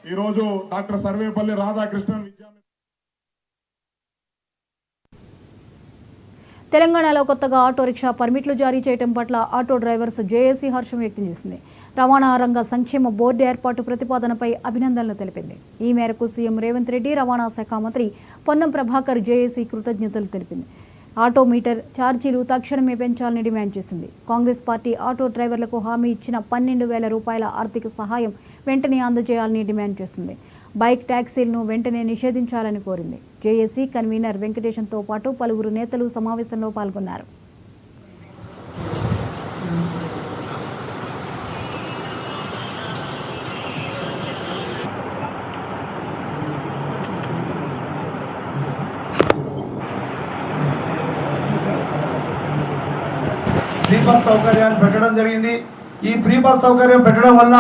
ఈరోజు డాక్టర్ సర్వేపల్లి రాధాకృష్ణన్ తెలంగాణలో కొత్తగా ఆటో రిక్షా పర్మిట్లు జారీ చేయడం పట్ల ఆటో డ్రైవర్స్ జేఏసీ హర్షం వ్యక్తం చేసింది. రవాణా రంగ సంక్షేమ బోర్డు ఏర్పాటు ప్రతిపాదనపై అభినందనలు తెలిపింది. ఈ మేరకు సీఎం రేవంత్ రెడ్డి, రవాణా శాఖ మంత్రి పొన్నం ప్రభాకర్ జేఏసీ కృతజ్ఞతలు తెలిపింది. ఆటో మీటర్ ఛార్జీలు తక్షణమే పెంచాలని డిమాండ్ చేసింది. కాంగ్రెస్ పార్టీ ఆటో డ్రైవర్లకు హామీ ఇచ్చిన 12,000 రూపాయల ఆర్థిక సహాయం వెంటనే అందజేయాలని డిమాండ్ చేసింది. బైక్ ట్యాక్సీలను వెంటనే నిషేధించాలని కోరింది. జేఏసీ కన్వీనర్ వెంకటేశంతో పాటు పలువురు నేతలు సమావేశంలో పాల్గొన్నారు. ఫ్రీ బస్ సౌకర్యాన్ని పెట్టడం జరిగింది. ఈ ఫ్రీ బస్ సౌకర్యం పెట్టడం వల్ల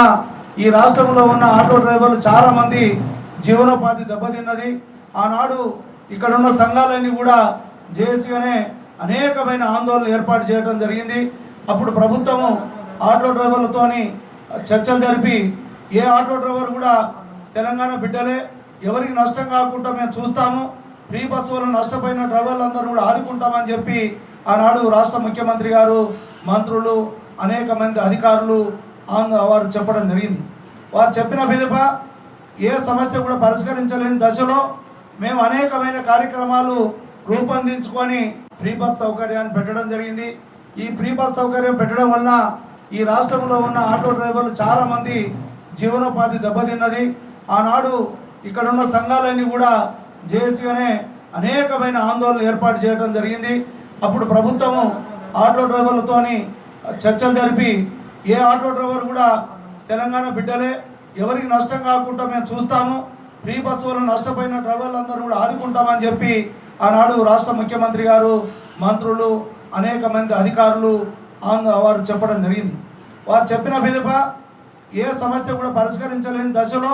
ఈ రాష్ట్రంలో ఉన్న ఆటో డ్రైవర్లు చాలామంది జీవనోపాధి దెబ్బతిన్నది. ఆనాడు ఇక్కడ ఉన్న సంఘాలన్నీ కూడా జేఏసీగానే అనేకమైన ఆందోళనలు ఏర్పాటు చేయడం జరిగింది. అప్పుడు ప్రభుత్వము ఆటో డ్రైవర్లతోని చర్చలు జరిపి ఏ ఆటో డ్రైవర్ కూడా తెలంగాణ బిడ్డలే, ఎవరికి నష్టం కాకుండా మేము చూస్తాము, ఫ్రీ బస్సు వల్ల నష్టపోయిన డ్రైవర్లందరూ కూడా ఆదుకుంటామని చెప్పి ఆనాడు రాష్ట్ర ముఖ్యమంత్రి గారు, మంత్రులు, అనేక మంది అధికారులు వారు చెప్పడం జరిగింది. వారు చెప్పిన విధంగా ఏ సమస్య కూడా పరిష్కరించలేని దశలో మేము అనేకమైన కార్యక్రమాలు రూపొందించుకొని ఫ్రీ బస్ సౌకర్యాన్ని పెట్టడం జరిగింది. ఈ ఫ్రీ బస్ సౌకర్యం పెట్టడం వల్ల ఈ రాష్ట్రంలో ఉన్న ఆటో డ్రైవర్లు చాలామంది జీవనోపాధి దెబ్బతిన్నది. ఆనాడు ఇక్కడ ఉన్న సంఘాలన్నీ కూడా జేఏసీగానే అనేకమైన ఆందోళనలు ఏర్పాటు చేయడం జరిగింది. అప్పుడు ప్రభుత్వము ఆటో డ్రైవర్లతోని చర్చలు జరిపి ఏ ఆటో డ్రైవర్ కూడా తెలంగాణ బిడ్డలే, ఎవరికి నష్టం కాకుండా మేము చూస్తాము, ఫ్రీ బస్సు వల్ల నష్టపోయిన డ్రైవర్లందరూ కూడా ఆదుకుంటామని చెప్పి ఆనాడు రాష్ట్ర ముఖ్యమంత్రి గారు, మంత్రులు, అనేక మంది అధికారులు వారు చెప్పడం జరిగింది. వారు చెప్పిన విధంగా ఏ సమస్య కూడా పరిష్కరించలేని దశలో